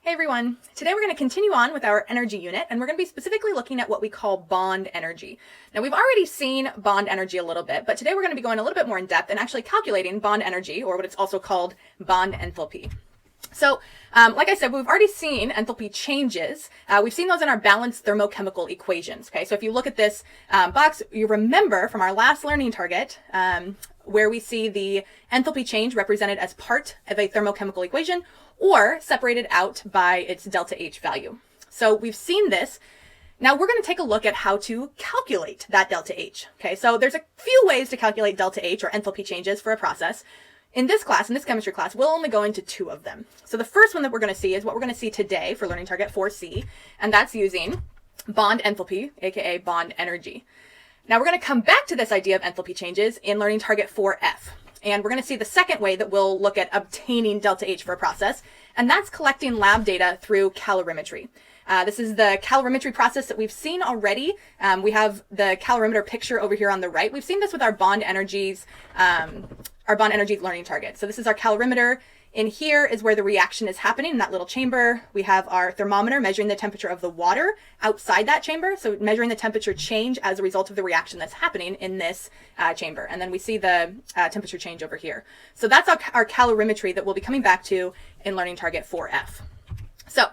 Hey everyone! Today we're going to continue on with our energy unit, and we're going to be specifically looking at what we call bond energy. Now we've already seen bond energy a little bit, but today we're going to be going a little bit more in depth and actually calculating bond energy, or what it's also called bond enthalpy. So, like I said, we've already seen enthalpy changes. We've seen those in our balanced thermochemical equations. Okay, so if you look at this box, you remember from our last learning target, where we see the enthalpy change represented as part of a thermochemical equation or separated out by its delta H value. So we've seen this. Now we're going to take a look at how to calculate that delta H. Okay, so there's a few ways to calculate delta H or enthalpy changes for a process. In this class, in this chemistry class, we'll only go into two of them. So the first one that we're going to see is what we're going to see today for learning target 4C, and that's using bond enthalpy, aka bond energy. Now we're going to come back to this idea of enthalpy changes in learning target 4F. And we're going to see the second way that we'll look at obtaining delta H for a process, and that's collecting lab data through calorimetry. This is the calorimetry process that we've seen already. We have the calorimeter picture over here on the right. We've seen this with our bond energies learning target. So this is our calorimeter. In here is where the reaction is happening in that little chamber. We have our thermometer measuring the temperature of the water outside that chamber. So measuring the temperature change as a result of the reaction that's happening in this chamber. And then we see the temperature change over here. So that's our calorimetry that we'll be coming back to in learning target 4F. So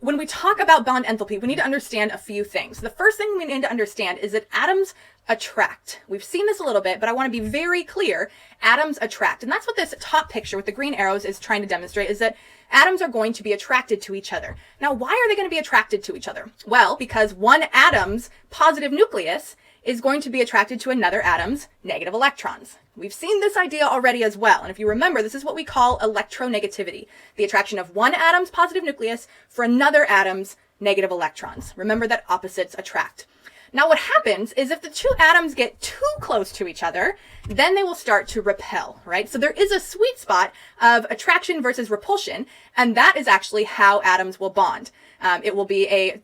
when we talk about bond enthalpy, we need to understand a few things. The first thing we need to understand is that atoms attract. We've seen this a little bit, but I want to be very clear. Atoms attract. And that's what this top picture with the green arrows is trying to demonstrate, is that atoms are going to be attracted to each other. Now, why are they going to be attracted to each other? Well, because one atom's positive nucleus is going to be attracted to another atom's negative electrons. We've seen this idea already as well. And if you remember, this is what we call electronegativity, the attraction of one atom's positive nucleus for another atom's negative electrons. Remember that opposites attract. Now what happens is if the two atoms get too close to each other, then they will start to repel, right? So there is a sweet spot of attraction versus repulsion, and that is actually how atoms will bond. It will be a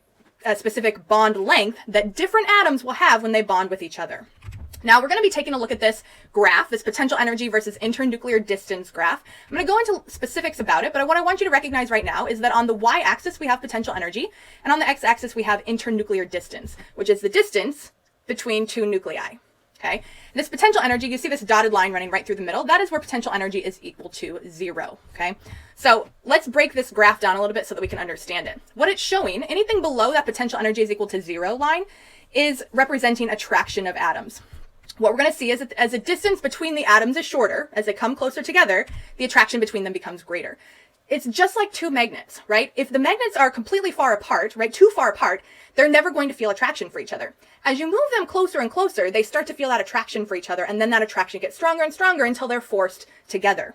specific bond length that different atoms will have when they bond with each other. Now we're going to be taking a look at this graph, this potential energy versus internuclear distance graph. I'm going to go into specifics about it, but what I want you to recognize right now is that on the y-axis we have potential energy, and on the x-axis we have internuclear distance, which is the distance between two nuclei. Okay, this potential energy, you see this dotted line running right through the middle, that is where potential energy is equal to 0. Okay, so let's break this graph down a little bit so that we can understand it. What it's showing, anything below that potential energy is equal to 0 line, is representing attraction of atoms. What we're going to see is that as the distance between the atoms is shorter, as they come closer together, the attraction between them becomes greater. It's just like two magnets, right? If the magnets are completely far apart, right, too far apart, they're never going to feel attraction for each other. As you move them closer and closer, they start to feel that attraction for each other, and then that attraction gets stronger and stronger until they're forced together.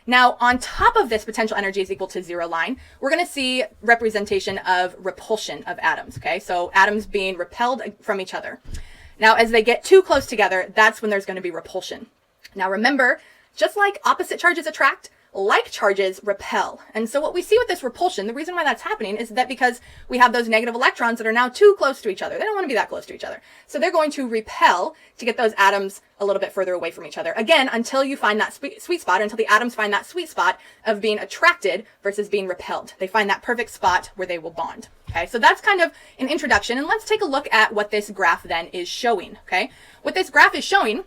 Now, on top of this potential energy is equal to 0 line, we're going to see representation of repulsion of atoms, okay? So atoms being repelled from each other. Now, as they get too close together, that's when there's going to be repulsion. Now, remember, just like opposite charges attract, like charges repel. And so what we see with this repulsion, the reason why that's happening is that because we have those negative electrons that are now too close to each other. They don't want to be that close to each other. So they're going to repel to get those atoms a little bit further away from each other. Again, until you find that sweet spot, until the atoms find that sweet spot of being attracted versus being repelled. They find that perfect spot where they will bond. Okay, so that's kind of an introduction. And let's take a look at what this graph then is showing. Okay, what this graph is showing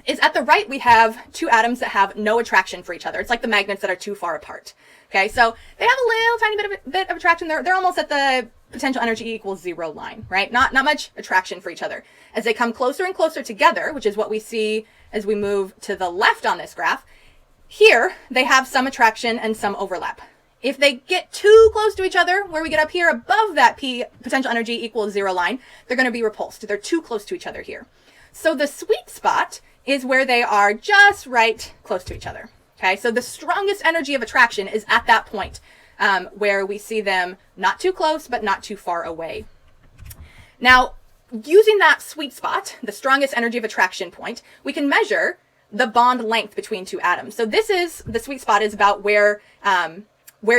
is at the right we have two atoms that have no attraction for each other. It's like the magnets that are too far apart. Okay, so they have a little tiny bit of attraction. They're almost at the potential energy equals 0 line, right? Not much attraction for each other. As they come closer and closer together, which is what we see as we move to the left on this graph, here they have some attraction and some overlap. If they get too close to each other, where we get up here above that P potential energy equals 0 line, they're going to be repulsed. They're too close to each other here. So the sweet spot is where they are just right close to each other. Okay, so the strongest energy of attraction is at that point where we see them not too close, but not too far away. Now, using that sweet spot, the strongest energy of attraction point, we can measure the bond length between two atoms. So this is, the sweet spot is about where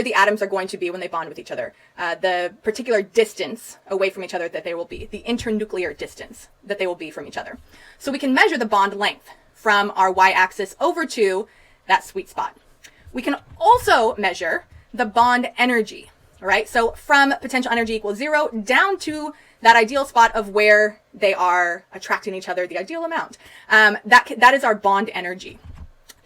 the atoms are going to be when they bond with each other, the particular distance away from each other that they will be, the internuclear distance that they will be from each other. So we can measure the bond length from our y-axis over to that sweet spot. We can also measure the bond energy, all right? So from potential energy equals 0 down to that ideal spot of where they are attracting each other, the ideal amount. That is our bond energy.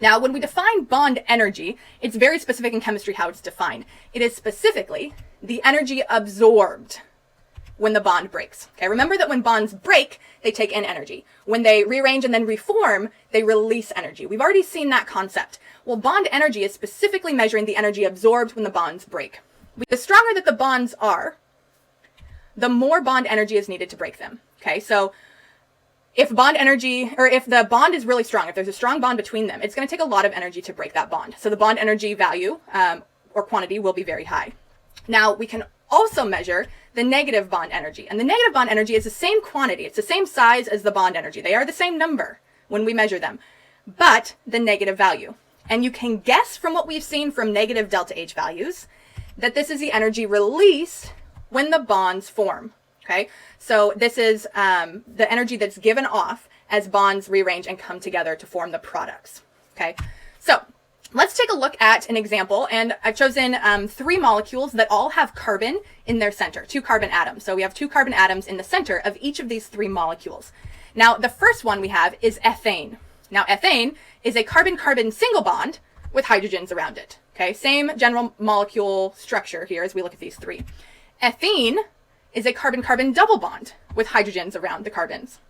Now, when we define bond energy, it's very specific in chemistry how it's defined. It is specifically the energy absorbed when the bond breaks. Okay, remember that when bonds break, they take in energy. When they rearrange and then reform, they release energy. We've already seen that concept. Well, bond energy is specifically measuring the energy absorbed when the bonds break. The stronger that the bonds are, the more bond energy is needed to break them. Okay, so if bond energy, or if the bond is really strong, if there's a strong bond between them, it's going to take a lot of energy to break that bond. So the bond energy value or quantity will be very high. Now, we can also measure the negative bond energy. And the negative bond energy is the same quantity. It's the same size as the bond energy. They are the same number when we measure them, but the negative value. And you can guess from what we've seen from negative delta H values that this is the energy released when the bonds form. Okay, so this is the energy that's given off as bonds rearrange and come together to form the products. Okay, so let's take a look at an example, and I've chosen 3 molecules that all have carbon in their center, 2 carbon atoms. So we have 2 carbon atoms in the center of each of these 3 molecules. Now, the first one we have is ethane. Now, ethane is a carbon-carbon single bond with hydrogens around it. Okay, same general molecule structure here as we look at these 3. Ethene is a carbon-carbon double bond with hydrogens around the carbons.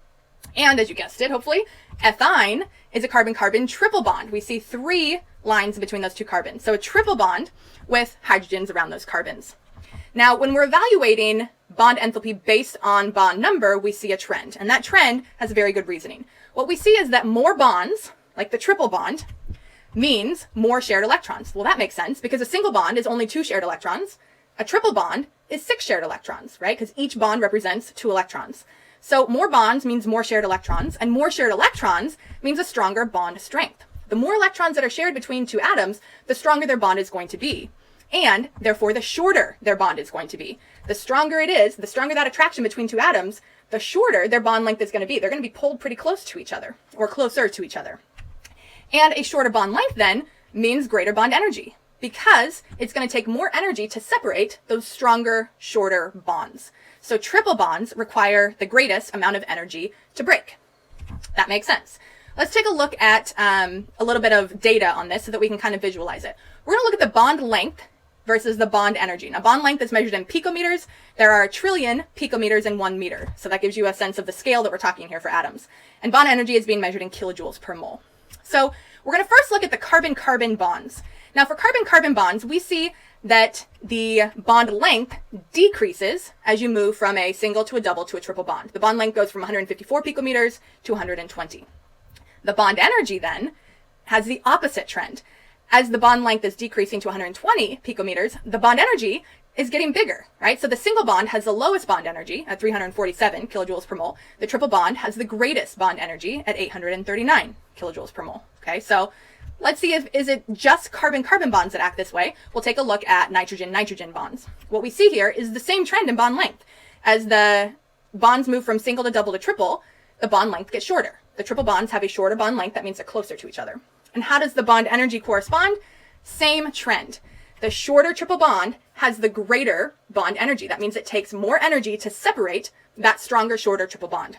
And as you guessed it, hopefully, ethyne is a carbon-carbon triple bond. We see 3 lines between those 2 carbons. So a triple bond with hydrogens around those carbons. Now, when we're evaluating bond enthalpy based on bond number, we see a trend. And that trend has very good reasoning. What we see is that more bonds, like the triple bond, means more shared electrons. Well, that makes sense because a single bond is only 2 shared electrons. A triple bond is 6 shared electrons, right? Because each bond represents 2 electrons. So more bonds means more shared electrons, and more shared electrons means a stronger bond strength. The more electrons that are shared between 2 atoms, the stronger their bond is going to be. And therefore, the shorter their bond is going to be. The stronger it is, the stronger that attraction between 2 atoms, the shorter their bond length is going to be. They're going to be pulled pretty close to each other, or closer to each other. And a shorter bond length then means greater bond energy, because it's going to take more energy to separate those stronger, shorter bonds. So triple bonds require the greatest amount of energy to break. That makes sense. Let's take a look at a little bit of data on this so that we can kind of visualize it. We're going to look at the bond length versus the bond energy. Now, bond length is measured in picometers. There are 1 trillion picometers in 1 meter. So that gives you a sense of the scale that we're talking here for atoms. And bond energy is being measured in kilojoules per mole. So we're going to first look at the carbon-carbon bonds. Now, for carbon-carbon bonds, we see that the bond length decreases as you move from a single to a double to a triple bond. The bond length goes from 154 picometers to 120. The bond energy then has the opposite trend. As the bond length is decreasing to 120 picometers, the bond energy is getting bigger, right? So the single bond has the lowest bond energy at 347 kilojoules per mole. The triple bond has the greatest bond energy at 839 kilojoules per mole. Okay, so let's see is it just carbon-carbon bonds that act this way? We'll take a look at nitrogen-nitrogen bonds. What we see here is the same trend in bond length. As the bonds move from single to double to triple, the bond length gets shorter. The triple bonds have a shorter bond length. That means they're closer to each other. And how does the bond energy correspond? Same trend. The shorter triple bond has the greater bond energy. That means it takes more energy to separate that stronger, shorter triple bond.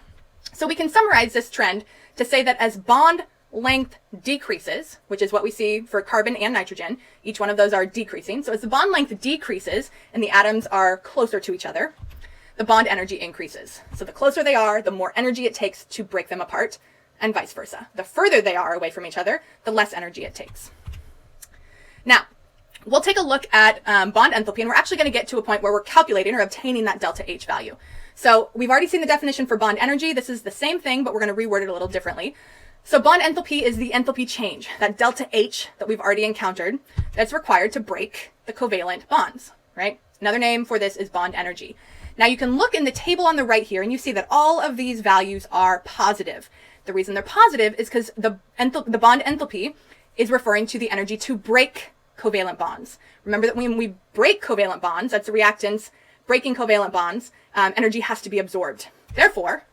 So we can summarize this trend to say that as bond length decreases, which is what we see for carbon and nitrogen, each one of those are decreasing. So as the bond length decreases and the atoms are closer to each other, the bond energy increases. So the closer they are, the more energy it takes to break them apart, and vice versa. The further they are away from each other, the less energy it takes. Now, we'll take a look at bond enthalpy, and we're actually going to get to a point where we're calculating or obtaining that delta H value. So we've already seen the definition for bond energy. This is the same thing, but we're going to reword it a little differently. So bond enthalpy is the enthalpy change, that delta H that we've already encountered, that's required to break the covalent bonds, right? Another name for this is bond energy. Now you can look in the table on the right here, and you see that all of these values are positive. The reason they're positive is because the bond enthalpy is referring to the energy to break covalent bonds. Remember that when we break covalent bonds, that's the reactants breaking covalent bonds, energy has to be absorbed. Therefore,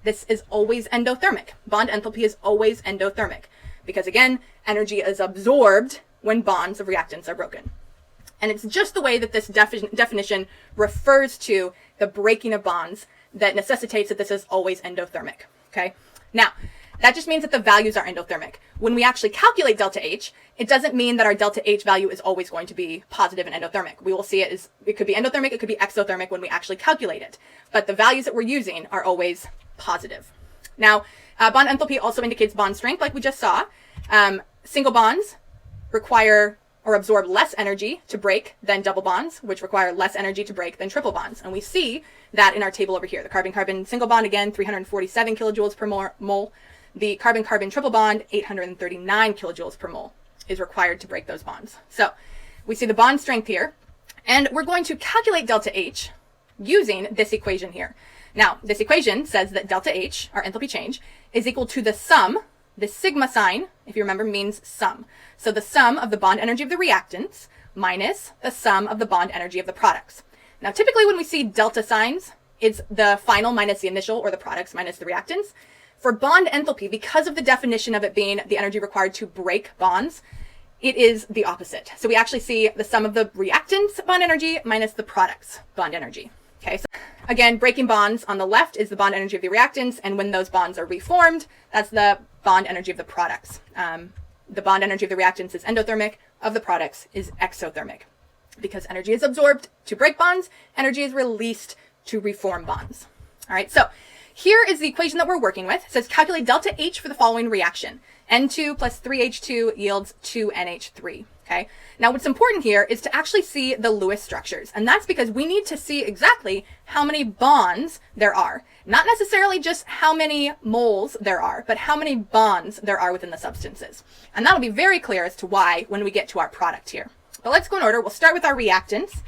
this is always endothermic. Bond enthalpy is always endothermic because, again, energy is absorbed when bonds of reactants are broken. And it's just the way that this definition refers to the breaking of bonds that necessitates that this is always endothermic, okay? Now, that just means that the values are endothermic. When we actually calculate delta H, it doesn't mean that our delta H value is always going to be positive and endothermic. We will see it could be endothermic, it could be exothermic when we actually calculate it. But the values that we're using are always positive. Now, bond enthalpy also indicates bond strength, like we just saw. Single bonds require or absorb less energy to break than double bonds, which require less energy to break than triple bonds. And we see that in our table over here. The carbon-carbon single bond, again, 347 kilojoules per mole. The carbon-carbon triple bond, 839 kilojoules per mole is required to break those bonds. So we see the bond strength here, and we're going to calculate delta H using this equation here. Now, this equation says that delta H, our enthalpy change, is equal to the sum. The sigma sign, if you remember, means sum. So the sum of the bond energy of the reactants minus the sum of the bond energy of the products. Now, typically when we see delta signs, it's the final minus the initial, or the products minus the reactants. For bond enthalpy, because of the definition of it being the energy required to break bonds, it is the opposite. So we actually see the sum of the reactants bond energy minus the products bond energy. Okay, so again, breaking bonds on the left is the bond energy of the reactants, and when those bonds are reformed, that's the bond energy of the products. The bond energy of the reactants is endothermic, of the products is exothermic. Because energy is absorbed to break bonds, energy is released to reform bonds. All right, so here is the equation that we're working with. It says calculate delta H for the following reaction. N2 plus 3H2 yields 2NH3. Okay. Now what's important here is to actually see the Lewis structures. And that's because we need to see exactly how many bonds there are. Not necessarily just how many moles there are, but how many bonds there are within the substances. And that'll be very clear as to why when we get to our product here. But let's go in order. We'll start with our reactants.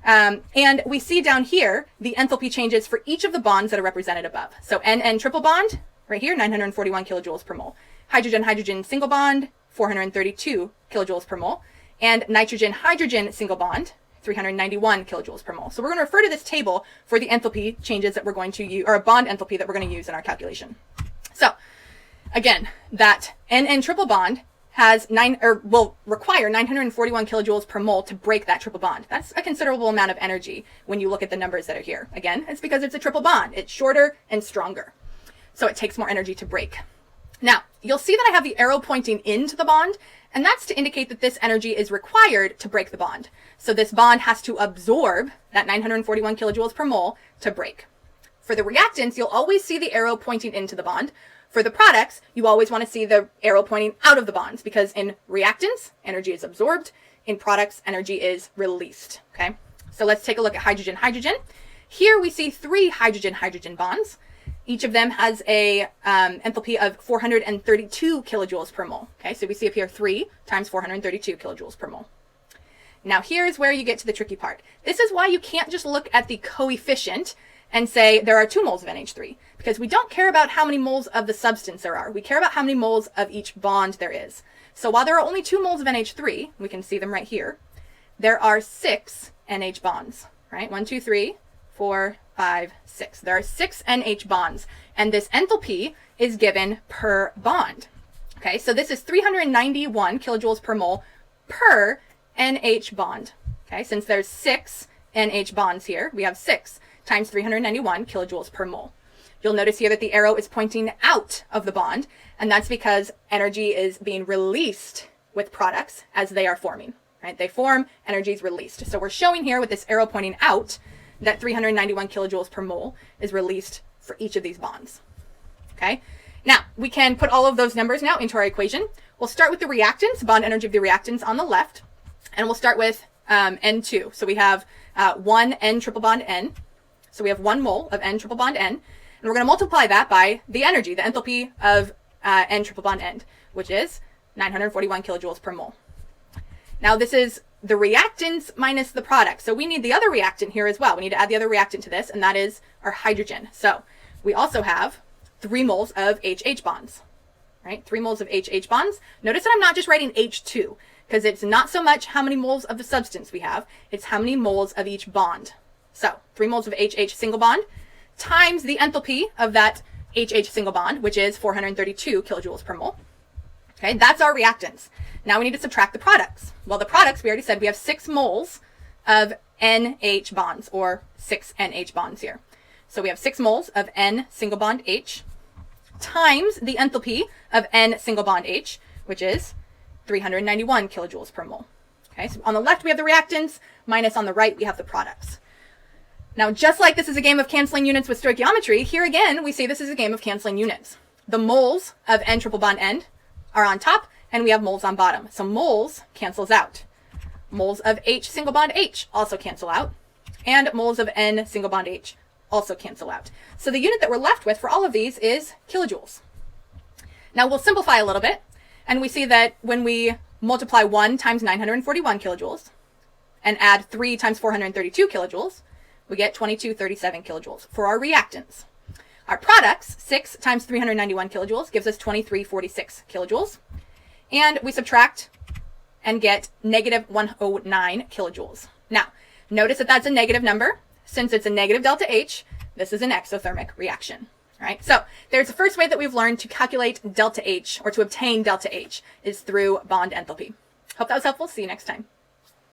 And we see down here the enthalpy changes for each of the bonds that are represented above. So NN triple bond, right here, 941 kilojoules per mole. Hydrogen-hydrogen single bond, 432 kilojoules per mole. And nitrogen-hydrogen single bond, 391 kilojoules per mole. So we're going to refer to this table for the enthalpy changes that we're going to use, or a bond enthalpy that we're going to use in our calculation. So again, that NN triple bond will require 941 kilojoules per mole to break that triple bond. That's a considerable amount of energy when you look at the numbers that are here. Again, it's because it's a triple bond. It's shorter and stronger. So it takes more energy to break. Now, you'll see that I have the arrow pointing into the bond, and that's to indicate that this energy is required to break the bond. So this bond has to absorb that 941 kilojoules per mole to break. For the reactants, you'll always see the arrow pointing into the bond. For the products, you always want to see the arrow pointing out of the bonds, because in reactants, energy is absorbed. In products, energy is released. Okay, so let's take a look at hydrogen-hydrogen. Here we see 3 hydrogen-hydrogen bonds. Each of them has a enthalpy of 432 kilojoules per mole. Okay, so we see up here 3 times 432 kilojoules per mole. Now here's where you get to the tricky part. This is why you can't just look at the coefficient and say there are 2 moles of NH3, because we don't care about how many moles of the substance there are. We care about how many moles of each bond there is. So while there are only 2 moles of NH3, we can see them right here, there are 6 NH bonds, right? 1, 2, 3, 4, 5, 6. There are 6 NH bonds, and this enthalpy is given per bond. Okay, so this is 391 kilojoules per mole per NH bond. Okay, since there's 6 NH bonds here, we have 6 times 391 kilojoules per mole. You'll notice here that the arrow is pointing out of the bond, and that's because energy is being released with products as they are forming. Right? They form, energy is released. So we're showing here with this arrow pointing out that 391 kilojoules per mole is released for each of these bonds. Okay. Now we can put all of those numbers now into our equation. We'll start with the reactants, bond energy of the reactants on the left, and we'll start with N2. So we have 1 N triple bond N. So we have 1 mole of N triple bond N, and we're going to multiply that by the energy, the enthalpy of N triple bond N, which is 941 kilojoules per mole. Now this is the reactants minus the product. So we need the other reactant here as well. We need to add the other reactant to this, and that is our hydrogen. So we also have 3 moles of HH bonds, right? 3 moles of HH bonds. Notice that I'm not just writing H2, because it's not so much how many moles of the substance we have, it's how many moles of each bond. So 3 moles of HH single bond times the enthalpy of that HH single bond, which is 432 kilojoules per mole. Okay, that's our reactants. Now we need to subtract the products. Well, the products, we already said we have 6 moles of NH bonds, or 6 NH bonds here. So we have 6 moles of N single bond H times the enthalpy of N single bond H, which is 391 kilojoules per mole. Okay, so on the left we have the reactants, minus on the right we have the products. Now, just like this is a game of canceling units with stoichiometry, here again we say this is a game of canceling units. The moles of N triple bond N are on top, and we have moles on bottom. So moles cancels out. Moles of H single bond H also cancel out, and moles of N single bond H also cancel out. So the unit that we're left with for all of these is kilojoules. Now we'll simplify a little bit, and we see that when we multiply 1 times 941 kilojoules and add 3 times 432 kilojoules, we get 2237 kilojoules for our reactants. Our products, 6 times 391 kilojoules gives us 2346 kilojoules. And we subtract and get negative 109 kilojoules. Now, notice that that's a negative number. Since it's a negative delta H, this is an exothermic reaction. All right, so there's the first way that we've learned to calculate delta H, or to obtain delta H, is through bond enthalpy. Hope that was helpful. See you next time.